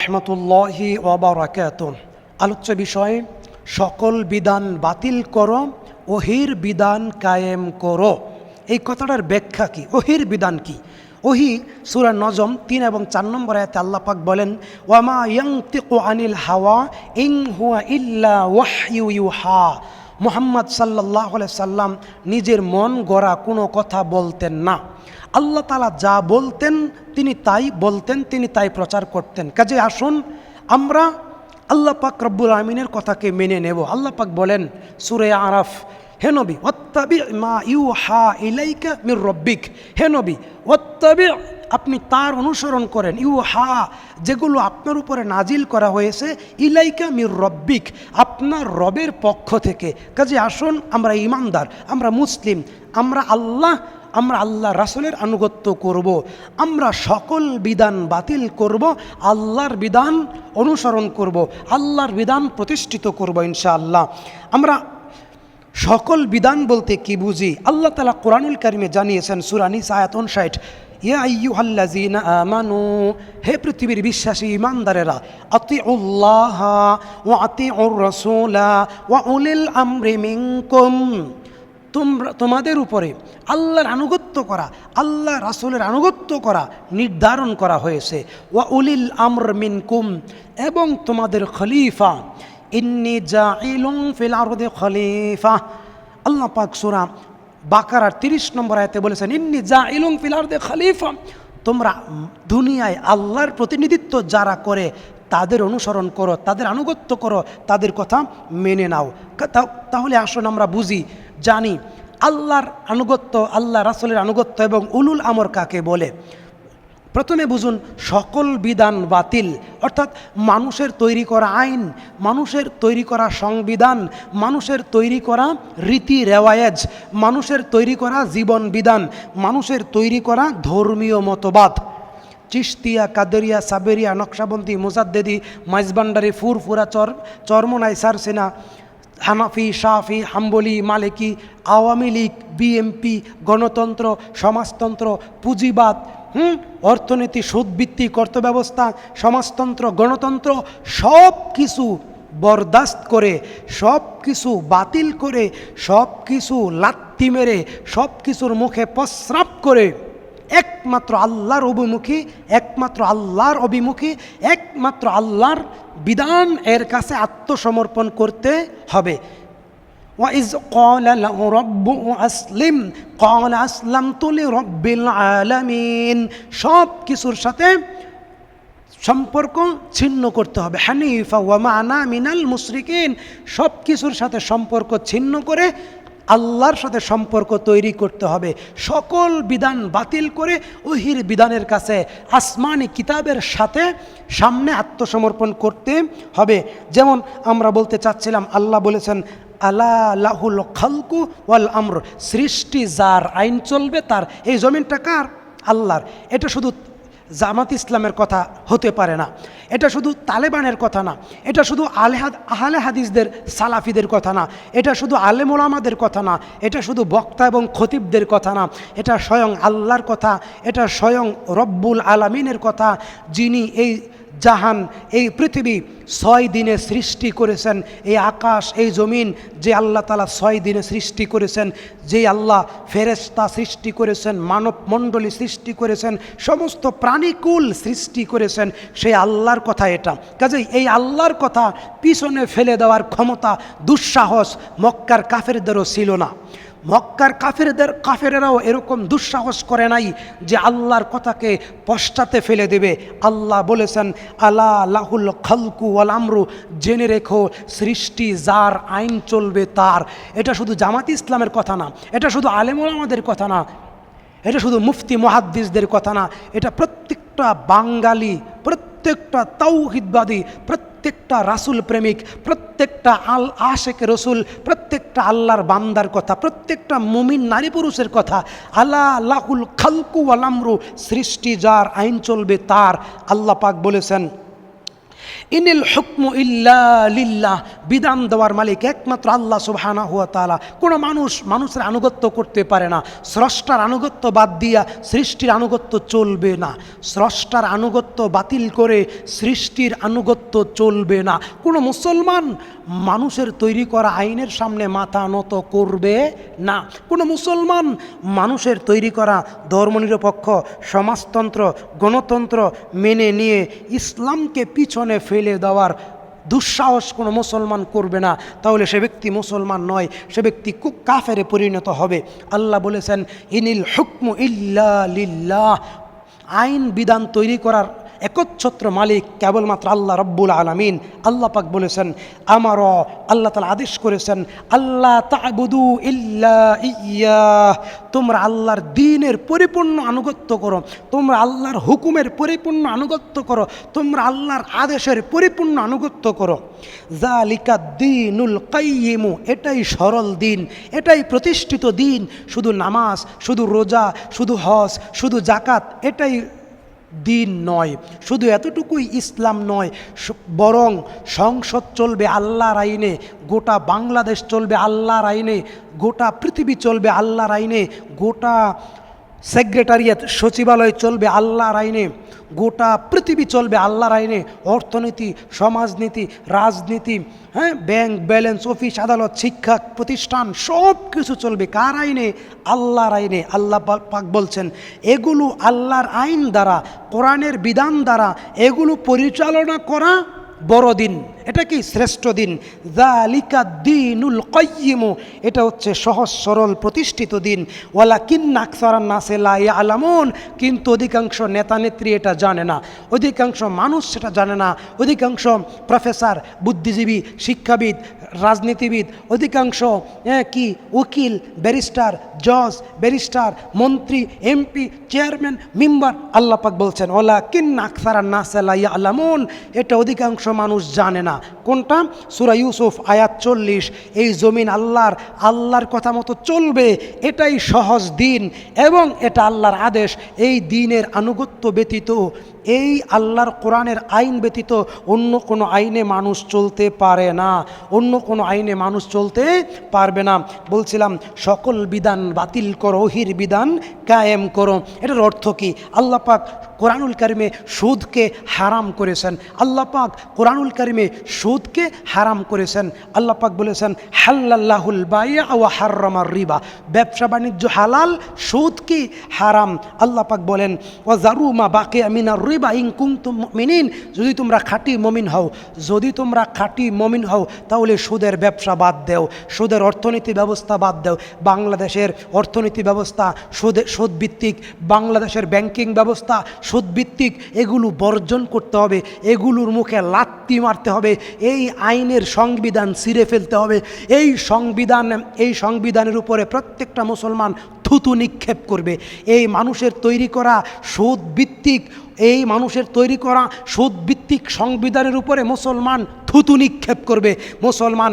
রহমতুল্লাহি ওয়া বারাকাতুহু। আলোচ্য বিষয় সকল বিধান বাতিল করো, ওহির বিধান কায়েম করো। এই কথাটার ব্যাখ্যা কি? ওহির বিধান কি? ওহি সূরা নজম 3 এবং 4 নম্বর আয়াতে আল্লাহ পাক বলেন, ওয়ামা ইয়ানতিকু আনিল হাওয়া ইন হুয়া ইল্লা ওয়াহয়ু ইউহা। মুহাম্মদ সাল্লাল্লাহু আলাইহি সাল্লাম নিজের মন গড়া কোনো কথা বলতেন না। আল্লাহ তাআলা যা বলতেন তিনি তাই বলতেন, তিনি তাই প্রচার করতেন। কাজে আসুন আমরা আল্লাহ পাক রব্বুল আমিনের কথাকে মেনে নেব। আল্লাহ পাক বলেন সূরা আরাফ, হে নবী ওয়াত্তাবি মা ইউহা ইলাইকা মির রব্বিক, হে নবী ওয়াত্তাবি, আপনি তার অনুসরণ করেন, ইউহা যেগুলো আপনার উপরে নাজিল করা হয়েছে, ইলাইকা মির রব্বিক আপনার রবের পক্ষ থেকে। কাজে আসুন আমরা ঈমানদার, আমরা মুসলিম, আমরা আল্লাহ রাসূলের আনুগত্য করব। আমরা সকল বিধান বাতিল করব, আল্লাহর বিধান অনুসরণ করব, আল্লাহর বিধান প্রতিষ্ঠিত করব ইনশাআল্লাহ। আমরা সকল বিধান বলতে কি বুঝি? আল্লাহ তাআলা কোরআনুল কারিমে জানিয়েছেন সূরা নিসা আয়াত 59, ইয়া আইয়ুহাল্লাযীনা আমানু, হে পৃথিবীর বিশ্বাসী ঈমানদারেরা, আতিউল্লাহ ওয়া আতিউর রাসূলা ওয়া উলিল আমরি মিনকুম, তোমাদের উপরে আল্লাহর আনুগত্য করা, আল্লাহ রাসূলের আনুগত্য করা নির্ধারণ করা হয়েছে। ওয়া উলিল আমর মিনকুম, এবং তোমাদের খলিফা, ইন্নী জাইলুন ফিল আরদি খলিফা। আল্লাহ পাক সূরা বাকারার 30 নম্বর আয়াতে বলেছেন, ইন্নী জাইলুন ফিল আরদি খলিফা, তোমরা দুনিয়ায় আল্লাহর প্রতিনিধিত্ব যারা করে তাদের অনুসরণ করো, তাদের আনুগত্য করো, তাদের কথা মেনে নাও। তাহলে আসুন আমরা বুঝি, জানি আল্লাহর আনুগত্য, আল্লাহ রাসূলের আনুগত্য এবং উলুল আমর কাকে বলে। প্রথমে বুঝুন সকল বিধান বাতিল, অর্থাৎ মানুষের তৈরি করা আইন, মানুষের তৈরি করা সংবিধান, মানুষের তৈরি করা রীতি রেওয়ায়েজ, মানুষের তৈরি করা জীবন বিধান, মানুষের তৈরি করা ধর্মীয় মতবাদ, চিশতিয়া, কাদেরিয়া, সাবেরিয়া, নকশাবন্দি, মুজাদ্দেদি, মাইজবান্ডারি, ফুরফুরা, চরমনাই, সারসেনা, হানাফি, শাফি, হাম্বলি, মালিকি, আওয়ামী লীগ, বিএমপি, গণতন্ত্র, সমাজতন্ত্র, পুঁজিবাদ, অর্থনীতি, সুদভিত্তিক অর্থব্যবস্থা, সমাজতন্ত্র, গণতন্ত্র, সব কিছু বরদাস্ত করে, সব কিছু বাতিল করে, সব কিছু লাত্তি মেরে, সব কিছুর মুখে প্রস্রাব করে একমাত্র আল্লাহর অভিমুখী, একমাত্র আল্লাহর অভিমুখী, একমাত্র আল্লাহর বিধান এর কাছে আত্মসমর্পণ করতে হবে। ওয়াইজ ক্বালা লাহু রাব্বুহু আসলিম ক্বালা আসলামতু লিরাব্বিল আলামিন, সব কিছুর সাথে সম্পর্ক ছিন্ন করতে হবে। হানিফা ওয়া মা আনা মিনাল মুশরিকিন, সব কিছুর সাথে সম্পর্ক ছিন্ন করে আল্লাহর সাথে সম্পর্ক তৈরি করতে হবে। সকল বিধান বাতিল করে ওহির বিধানের কাছে, আসমানি কিতাবের সাথে সামনে আত্মসমর্পণ করতে হবে। যেমন আমরা বলতে চাচ্ছিলাম, আল্লাহ বলেছেন আলা লাহুল খালকু ওয়াল আমর, সৃষ্টি যার, আইন চলবে তার। এই জমিনটা কার? আল্লাহর। এটা শুধু জামাত ইসলামের কথা হতে পারে না, এটা শুধু তালেবানের কথা না, এটা শুধু আহলে হাদিসদের, সালাফিদের কথা না, এটা শুধু আলেম ওলামাদের কথা না, এটা শুধু বক্তা এবং খতিবদের কথা না, এটা স্বয়ং আল্লাহর কথা, এটা স্বয়ং রব্বুল আলামিনের কথা, যিনি এই জাহান, এই পৃথিবী 6 দিনে সৃষ্টি করেছেন, এই আকাশ, এই জমিন যে আল্লাহ তাআলা 6 দিনে সৃষ্টি করেছেন, যে আল্লাহ ফেরেশতা সৃষ্টি করেছেন, মানব মণ্ডলী সৃষ্টি করেছেন, সমস্ত প্রাণীকুল সৃষ্টি করেছেন, সেই আল্লাহর কথা এটা। কাজেই এই আল্লাহর কথা পিছনে ফেলে দেওয়ার ক্ষমতা, দুঃসাহস মক্কার কাফেরদেরও ছিল না। মক্কার কাফেরেরাও এরকম দুঃসাহস করে নাই যে আল্লাহর কথাকে পশ্চাতে ফেলে দেবে। আল্লাহ বলেছেন আলা লাহুল খালকু ওয়াল আমরু, জেনে রেখো সৃষ্টি যার, আইন চলবে তার। এটা শুধু জামাত ইসলামের কথা না, এটা শুধু আলেম ওলামাদের কথা না, এটা শুধু মুফতি মুহাদ্দিসদের কথা না, এটা প্রত্যেকটা বাঙালি, প্রত্যেকটা তাওহীদবাদী, প্রত্যেকটা রাসূল প্রেমিক, প্রত্যেকটা আশেক রসুল, প্রত্যেকটা আল্লাহর বান্দার কথা, প্রত্যেকটা মুমিন নারী পুরুষের কথা। আলা লাহুল খালকু ওয়াল আমরু, সৃষ্টি যার, আইন চলবে তার। আল্লাহ পাক বলেছেন ইনিল হুকমু ইল্লা লিল্লাহ, বিধান দেওয়ার মালিক একমাত্র আল্লাহ সুবহানাহু ওয়া তাআলা। কোনো মানুষের আনুগত্য করতে পারে না। স্রষ্টার আনুগত্য বাদ দিয়া সৃষ্টির আনুগত্য চলবে না। স্রষ্টার আনুগত্য বাতিল করে সৃষ্টির আনুগত্য চলবে না। কোনো মুসলমান মানুষের তৈরি করা আইনের সামনে মাথা নত করবে না। কোনো মুসলমান মানুষের তৈরি করা ধর্মনিরপেক্ষ সমাজতন্ত্র গণতন্ত্র মেনে নিয়ে ইসলামকে পিছনে ফেলে দেওয়ার দুঃসাহস কোনো মুসলমান করবে না। তাহলে সে ব্যক্তি মুসলমান নয়, সে ব্যক্তি কাফেরে পরিণত হবে। আল্লাহ বলেছেন ইনিল হুকমু ইল্লা লিল্লাহ, আইন বিধান তৈরি করার একচ্ছত্র মালিক কেবলমাত্র আল্লাহ রব্বুল আলামিন। আল্লাহ পাক বলেছেন আমারও, আল্লাহ তাআলা আদেশ করেছেন আল্লাহ তা'বুদু ইল্লা ইয়্যাহ, তোমরা আল্লাহর দ্বীনের পরিপূর্ণ আনুগত্য করো, তোমরা আল্লাহর হুকুমের পরিপূর্ণ আনুগত্য করো, তোমরা আল্লাহর আদেশের পরিপূর্ণ আনুগত্য করো। যালিকা দ্বীনুল কাইয়্যিম, এটাই সরল দিন, এটাই প্রতিষ্ঠিত দিন। শুধু নামাজ, শুধু রোজা, শুধু হজ, শুধু যাকাত এটাই দিন নয়, শুধু এতটুকুই ইসলাম নয়, বরং সংসদ চলবে আল্লাহর আইনে, গোটা বাংলাদেশ চলবে আল্লাহর আইনে, গোটা পৃথিবী চলবে আল্লাহর আইনে, গোটা সেক্রেটারিয়েট সচিবালয় চলবে আল্লাহর আইনে, গোটা পৃথিবী চলবে আল্লাহর আইনে। অর্থনীতি, সমাজনীতি, রাজনীতি, ব্যাংক ব্যালেন্স, অফিস আদালত, শিক্ষা প্রতিষ্ঠান সব কিছু চলবে কার আইনে? আল্লাহর আইনে। আল্লাহ পাক বলছেন এগুলো আল্লাহর আইন দ্বারা, কোরআনের বিধান দ্বারা এগুলো পরিচালনা করা বড় দিন। এটা কি? শ্রেষ্ঠ দিন। যালিকা দ্বীনুল কাইয়্যিম, এটা হচ্ছে সহজ সরল প্রতিষ্ঠিত দিন। ওয়ালাকিন্না আকসারান নাসি লা ইয়ালামুন, কিন্তু অধিকাংশ নেতা নেত্রী এটা জানে না, অধিকাংশ মানুষ সেটা জানে না। অধিকাংশ প্রফেসর, বুদ্ধিজীবী, শিক্ষাবিদ, রাজনীতিবিদ, অধিকাংশ কি উকিল, ব্যারিস্টার, জজ, ব্যারিস্টার, মন্ত্রী, এমপি, চেয়ারম্যান, মেম্বার, আল্লাহ পাক বলছেন ওয়ালাকিন্না আকসারান নাসি লা ইয়ালামুন, এটা অধিকাংশ মানুষ জানে না। কোনটা? সূরা ইউসুফ আয়াত 40। এই জমিন আল্লাহর কথা মতো চলবে, এটাই সহজ দিন এবং এটা আল্লাহর আদেশ। এই দিনের আনুগত্য ব্যতীত, এই আল্লাহর কোরআনের আইন ব্যতীত অন্য কোনো আইনে মানুষ চলতে পারে না, অন্য কোনো আইনে মানুষ চলতে পারবে না। বলছিলাম সকল বিধান বাতিল করো, ওহির বিধান কায়েম করো। এটার অর্থ কি? আল্লাহ পাক কোরআনুল কারিমে সুদকে হারাম করেছেন। আল্লাহ পাক কোরআনুল কারিমে সুদকে হারাম করেছেন। আল্লাহ পাক বলেছেন হাল্লাল্লাহুল বাই'a ওয়া হাররামার রিবা, ব্যবসা বাণিজ্য হালাল, সুদ কি? হারাম। আল্লাহ পাক বলেন ওয়া যারু মা বাকিয়া মিনার রিবা ইন কুনতুম মুমিনিন, যদি তোমরা খাঁটি মুমিন হও, যদি তোমরা খাঁটি মুমিন হও তাহলে সুদের ব্যবসা বাদ দাও, সুদের অর্থনীতি ব্যবস্থা বাদ দাও। বাংলাদেশের অর্থনীতি ব্যবস্থা সুদভিত্তিক, বাংলাদেশের ব্যাংকিং ব্যবস্থা সুদভিত্তিক, এগুলো বর্জন করতে হবে, এগুলোর মুখে লাত্তি মারতে হবে, এই আইনের সংবিধান ছিঁড়ে ফেলতে হবে। এই সংবিধানের উপরে প্রত্যেকটা মুসলমান থুতু নিক্ষেপ করবে। এই মানুষের তৈরি করা সুদভিত্তিক সংবিধানের উপরে মুসলমান থুতু নিক্ষেপ করবে। মুসলমান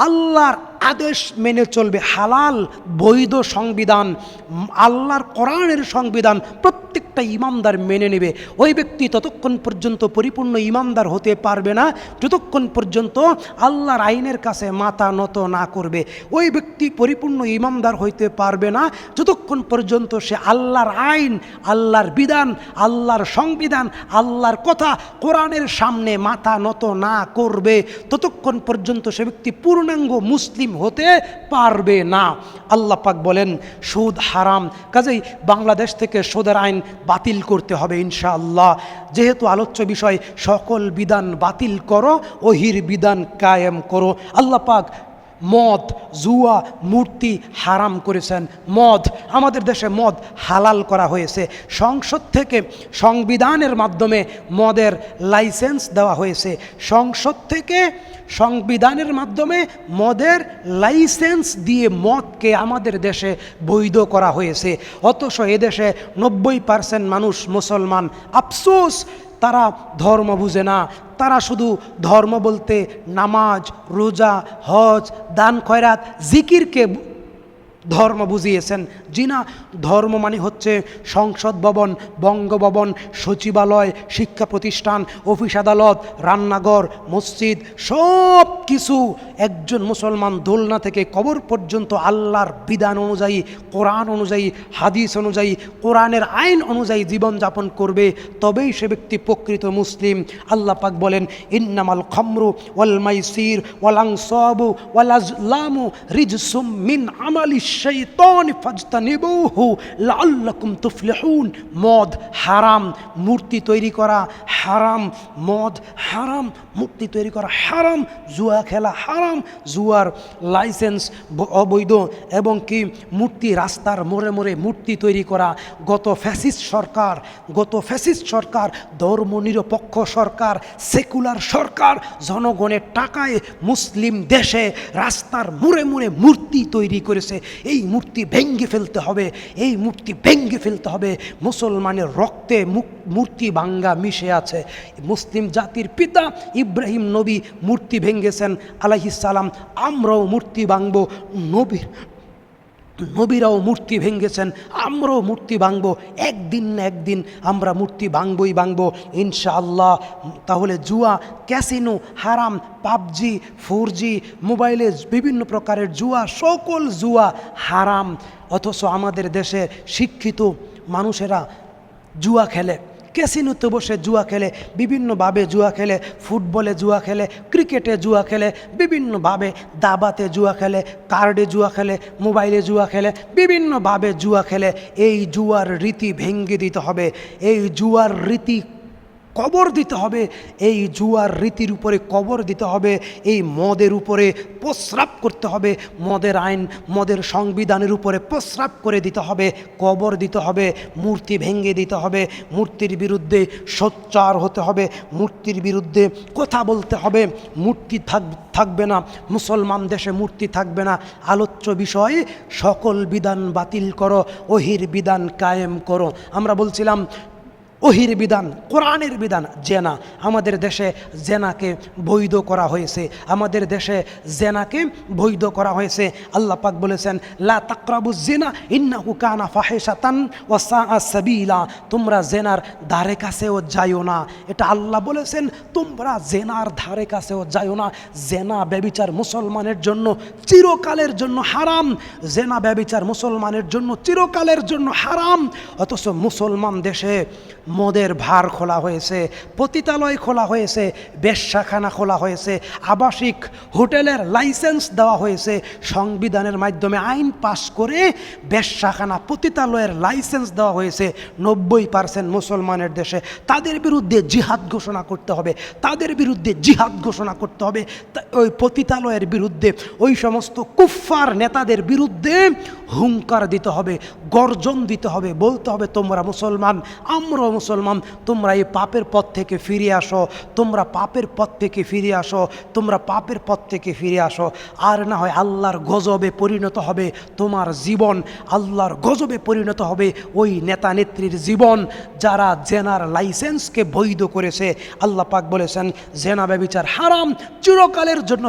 আল্লাহর আদেশ মেনে চলবে, হালাল বৈধ সংবিধান, আল্লাহর কোরআনের সংবিধান প্রত্যেকটা ইমানদার মেনে নেবে। ওই ব্যক্তি ততক্ষণ পর্যন্ত পরিপূর্ণ ইমানদার হতে পারবে না যতক্ষণ পর্যন্ত আল্লাহর আইনের কাছে মাথা নত না করবে। ওই ব্যক্তি পরিপূর্ণ ইমানদার হইতে পারবে না যতক্ষণ পর্যন্ত সে আল্লাহর আইন, আল্লাহর বিধান, আল্লাহর সংবিধান, আল্লাহর কথা, কোরআনের সামনে মাথা নত না করবে। ততক্ষণ পর্যন্ত সে ব্যক্তি পূর্ণাঙ্গ মুসলিম হতে পারবে না। আল্লাহ পাক বলেন সুদ হারাম, কাজেই বাংলাদেশ থেকে সুদের আইন বাতিল করতে হবে ইনশাআল্লাহ। যেহেতু আলোচ্য বিষয় সকল বিধান বাতিল করো, ওহির বিধান কায়েম করো। আল্লাহ পাক মদ, জুয়া, মূর্তি হারাম করেছেন। মদ, আমাদের দেশে মদ হালাল করা হয়েছে। সংসদ থেকে সংবিধানের মাধ্যমে মদের লাইসেন্স দেওয়া হয়েছে। সংসদ থেকে সংবিধানের মাধ্যমে মদের লাইসেন্স দিয়ে মদকে আমাদের দেশে বৈধ করা হয়েছে। অথচ এদেশে 90% মানুষ মুসলমান। আফসোস, তারা ধর্ম বুঝে না। তারা শুধু ধর্ম বলতে নামাজ, রোজা, হজ, দান খয়রাত, জিকিরকে ধর্ম বুঝিয়েছেন। জি না, ধর্ম মানে হচ্ছে সংসদ ভবন, বঙ্গভবন, সচিবালয়, শিক্ষা প্রতিষ্ঠান, অফিস আদালত, রান্নাঘর, মসজিদ, সব কিছু একজন মুসলমান দোলনা থেকে কবর পর্যন্ত আল্লাহর বিধান অনুযায়ী, কোরআন অনুযায়ী, হাদিস অনুযায়ী, কোরআনের আইন অনুযায়ী জীবনযাপন করবে, তবেই সে ব্যক্তি প্রকৃত মুসলিম। আল্লাহ পাক বলেন, ইন্নামাল খামরু ওয়াল মাইসির ওয়াল আনসাবু ওয়াল আজলামু রিজসুম মিন আমালি শাইতানি ফাজতানিবুহু লাআল্লাকুম তুফলিহুন। মদ হারাম, মূর্তি তৈরি করা হারাম, মদ হারাম, মূর্তি তৈরি করা হারাম, জুয়া খেলা হারাম, জুয়ার লাইসেন্স অবৈধ, এবং কি মূর্তি রাস্তার মোড়ে মোড়ে মূর্তি তৈরি করা। গত ফ্যাসিস্ট সরকার, ধর্মনিরপেক্ষ সরকার, সেকুলার সরকার জনগণের টাকায় মুসলিম দেশে রাস্তার মোড়ে মোড়ে মূর্তি তৈরি করেছে। এই মূর্তি ভেঙ্গে ফেলতে হবে, এই মূর্তি ভেঙ্গে ফেলতে হবে। মুসলমানের রক্তে মূর্তি ভাঙ্গা মিশে আছে। মুসলিম জাতির পিতা ইব্রাহিম নবী মূর্তি ভেঙ্গেছেন আলাইহিস সালাম, আমরাও মূর্তি ভাঙব। নবীরাও মূর্তি ভেঙ্গেছেন, আমরাও মূর্তি ভাঙব। একদিন না একদিন আমরা মূর্তি ভাঙবই ভাঙব ইনশাআল্লাহ। তাহলে জুয়া, ক্যাসিনো হারাম, পাবজি, 4G, মোবাইলে বিভিন্ন প্রকারের জুয়া, সকল জুয়া হারাম। অথচ আমাদের দেশে শিক্ষিত মানুষেরা জুয়া খেলে, ক্যাসিনোতে বসে জুয়া খেলে, বিভিন্নভাবে জুয়া খেলে, ফুটবলে জুয়া খেলে, ক্রিকেটে জুয়া খেলে, বিভিন্নভাবে দাবাতে জুয়া খেলে, কার্ডে জুয়া খেলে, মোবাইলে জুয়া খেলে, বিভিন্নভাবে জুয়া খেলে। এই জুয়ার রীতি ভেঙ্গে দিতে হবে, এই জুয়ার রীতি কবর দিতে হবে, এই জুয়ার রীতির উপরে কবর দিতে হবে। এই মদের উপরে প্রস্রাব করতে হবে, মদের আইন, মদের সংবিধানের উপরে প্রস্রাব করে দিতে হবে, কবর দিতে হবে, মূর্তি ভেঙে দিতে হবে, মূর্তির বিরুদ্ধে সোচ্চার হতে হবে, মূর্তির বিরুদ্ধে কথা বলতে হবে। মূর্তি থাকবে না, মুসলমান দেশে মূর্তি থাকবে না। আলোচ্য বিষয়ে সকল বিধান বাতিল করো, ওহির বিধান কায়েম করো। আমরা বলছিলাম ওহির বিধান, কোরআনের বিধান। জেনা, আমাদের দেশে জেনাকে বৈধ করা হয়েছে, আমাদের দেশে জেনাকে বৈধ করা হয়েছে। আল্লাহ পাক বলেছেন, লা তাকরাবুজ জিনা ইন্নাহু কানা ফাহিশাতান ওয়া সাআ সাবিলা। তোমরা জেনার ধারে কাছেও যাইও না, এটা আল্লাহ বলেছেন। তোমরা জেনার ধারে কাছেও যাইও না। জেনা ব্যভিচার মুসলমানের জন্য চিরকালের জন্য হারাম, জেনা ব্যভিচার মুসলমানের জন্য চিরকালের জন্য হারাম। অথচ মুসলমান দেশে মদের ভার খোলা হয়েছে, পতিতালয় খোলা হয়েছে, বেশ্যাখানা খোলা হয়েছে, আবাসিক হোটেলের লাইসেন্স দেওয়া হয়েছে। সংবিধানের মাধ্যমে আইন পাশ করে বেশ্যাখানা, পতিতালয়ের লাইসেন্স দেওয়া হয়েছে 90% মুসলমানের দেশে। তাদের বিরুদ্ধে জিহাদ ঘোষণা করতে হবে, তাদের বিরুদ্ধে জিহাদ ঘোষণা করতে হবে। ওই পতিতালয়ের বিরুদ্ধে, ওই সমস্ত কুফফার নেতাদের বিরুদ্ধে হুঙ্কার দিতে হবে, গর্জন দিতে হবে, বলতে হবে, তোমরা মুসলমান, আমরাও মুসলমান, তোমরা এই পাপের পথ থেকে ফিরে আসো, তোমরা পাপের পথ থেকে ফিরে আসো, তোমরা পাপের পথ থেকে ফিরে আসো। আর না হয় আল্লাহর গজবে পরিণত হবে তোমার জীবন, আল্লাহর গজবে পরিণত হবে ওই নেতা নেত্রীর জীবন যারা জেনার লাইসেন্সকে বৈধ করেছে। আল্লাহ পাক বলেছেন, জেনা ব্যভিচার হারাম, চিরকালের জন্য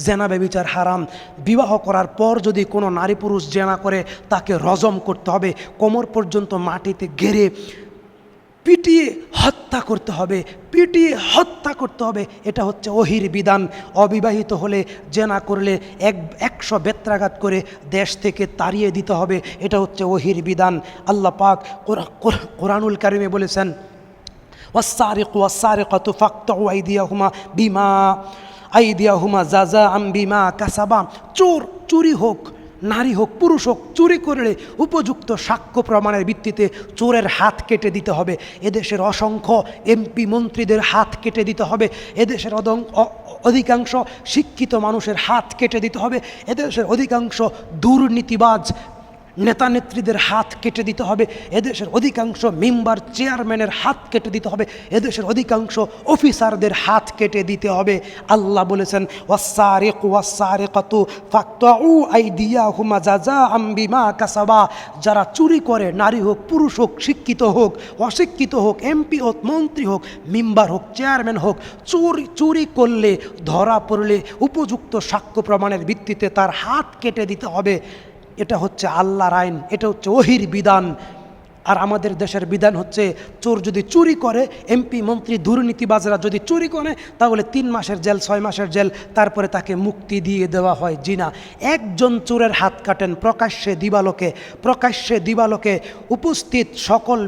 জেনা ব্যভিচার হারাম। বিবাহ করার পর যদি কোনো নারী পুরুষ জেনা করে, তাকে রজম করতে হবে, কোমর পর্যন্ত মাটিতে গেড়ে পিটিয়ে হত্যা করতে হবে, পিটিয়ে হত্যা করতে হবে। এটা হচ্ছে ওহির বিধান। অবিবাহিত হলে, জেনা করলে 100 বেত্রাঘাত করে দেশ থেকে তাড়িয়ে দিতে হবে। এটা হচ্ছে ওহির বিধান। আল্লাহ পাক কোরআনুল কারিমে বলেছেন, ওয়াস-সারিকু ওয়াস-সারিকাতু ফাকতাউ আইদিয়াহুমা জাযাআম বিমা কাসাবা। চোর, চুরি হোক, নারী হোক, পুরুষ হোক, চুরি করলে উপযুক্ত সাক্ষ্য প্রমাণের ভিত্তিতে চোরের হাত কেটে দিতে হবে। এদেশের অসংখ্য এমপি মন্ত্রীদের হাত কেটে দিতে হবে, এদেশের অধিকাংশ শিক্ষিত মানুষের হাত কেটে দিতে হবে, এদেশের অধিকাংশ দুর্নীতিবাজ নেতা নেত্রীদের হাত কেটে দিতে হবে, এদেশের অধিকাংশ মেম্বার চেয়ারম্যানের হাত কেটে দিতে হবে, এদেশের অধিকাংশ অফিসারদের হাত কেটে দিতে হবে। আল্লাহ বলেছেন, ওয়াস-সারিকু ওয়াস-সারিকাতু ফাকতাউ আইদিয়াহুমা জাযাআম বিমা কাসাবা। যারা চুরি করে, নারী হোক, পুরুষ হোক, শিক্ষিত হোক, অশিক্ষিত হোক, এমপি হোক, মন্ত্রী হোক, মেম্বার হোক, চেয়ারম্যান হোক, চুরি করলে, ধরা পড়লে উপযুক্ত সাক্ষ্য প্রমাণের ভিত্তিতে তার হাত কেটে দিতে হবে। এটা হচ্ছে আল্লাহর আইন, এটা হচ্ছে ওহির বিধান। আর আমাদের দেশের বিধান হচ্ছে চোর যদি চুরি করে, এমপি মন্ত্রী দুর্নীতিবাজরা যদি চুরি করে, তাহলে 3 মাসের জেল 6 মাসের জেল, তারপরে তাকে মুক্তি দিয়ে দেওয়া হয়। জি না, একজন চোরের হাত কাটেন প্রকাশ্যে দিবালোকে উপস্থিত সকল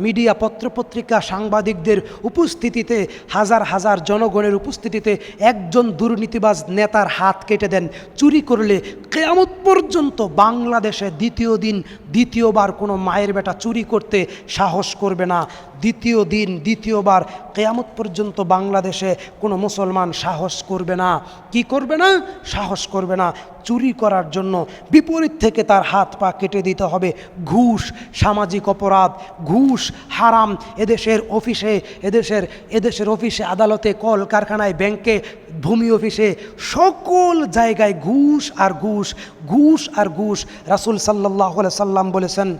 মিডিয়া পত্রপত্রিকা সাংবাদিকদের উপস্থিতিতে, হাজার হাজার জনগণের উপস্থিতিতে একজন দুর্নীতিবাজ নেতার হাত কেটে দেন। চুরি করলে কিয়ামত পর্যন্ত বাংলাদেশে দ্বিতীয়বার কোনো মায়ের বেটা চুরি করতে সাহস করবে না। দ্বিতীয়বার কিয়ামত পর্যন্ত বাংলাদেশে কোনো মুসলমান সাহস করবে না। কি করবে না? সাহস করবে না। চুরি করার জন্য বিপরীত থেকে তার হাত পা কেটে দিতে হবে। ঘুষ সামাজিক অপরাধ, ঘুষ হারাম। এদেশের অফিসে, আদালতে, কল কারখানায়, ব্যাংকে, ভূমি অফিসে, সকল জায়গায় ঘুষ আর ঘুষ। রাসূল সাল্লাল্লাহু আলাইহি সাল্লাম বলেছেন,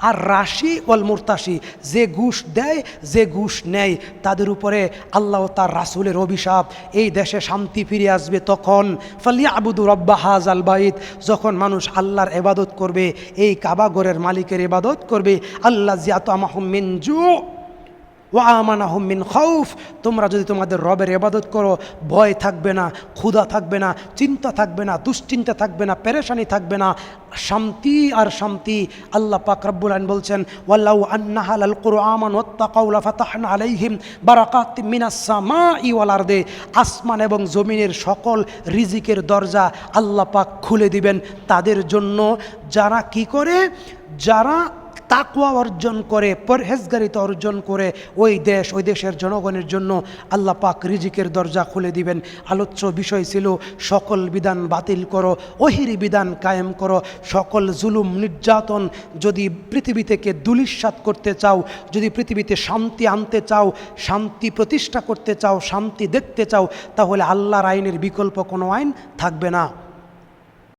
আর রাশি ওয়াল মুরতাশি, যে ঘুষ দেয়, যে ঘুষ নেয়, তাদের উপরে আল্লাহ তার রাসূলের অভিশাপ। এই দেশে শান্তি ফিরে আসবে তখন। ফালিয়াবুদু রাব্বা হাযাল বাইত, যখন মানুষ আল্লাহর ইবাদত করবে, এই কাবা ঘরের মালিকের ইবাদত করবে। আল্লাযী আত'আমাহুম মিন জু' ওয়া আমানাহুম মিন খাউফ, তোমরা যদি তোমাদের রবের ইবাদত করো, ভয় থাকবে না, ক্ষুধা থাকবে না, চিন্তা থাকবে না, দুশ্চিন্তা থাকবে না, পেরেশানি থাকবে না, শান্তি আর শান্তি। আল্লাহ পাক রব্বুল আলামিন বলছেন, ওয়ালাউ আন্না আহলাল কুরআন ওয়াত্তাকাউ লাফাতাহনা আলাইহিম বারাকাতিম মিনাস সামাই ওয়াল আরদি, আসমান এবং জমিনের সকল রিজিকের দরজা আল্লাহ পাক খুলে দিবেন তাদের জন্য যারা কি করে, যারা তাকওয়া অর্জন করে, পরহেজগারিতা অর্জন করে। ওই দেশের জনগণের জন্য আল্লাহ পাক রিজিকের দরজা খুলে দিবেন। আলোচ্য বিষয় ছিল সকল বিধান বাতিল করো, ওহির বিধান কায়েম করো। সকল জুলুম নির্যাতন যদি পৃথিবী থেকে ধূলিসাৎ করতে চাও, যদি পৃথিবীতে শান্তি আনতে চাও, শান্তি প্রতিষ্ঠা করতে চাও, শান্তি দেখতে চাও, তাহলে আল্লাহর আইনের বিকল্প কোনো আইন থাকবে না।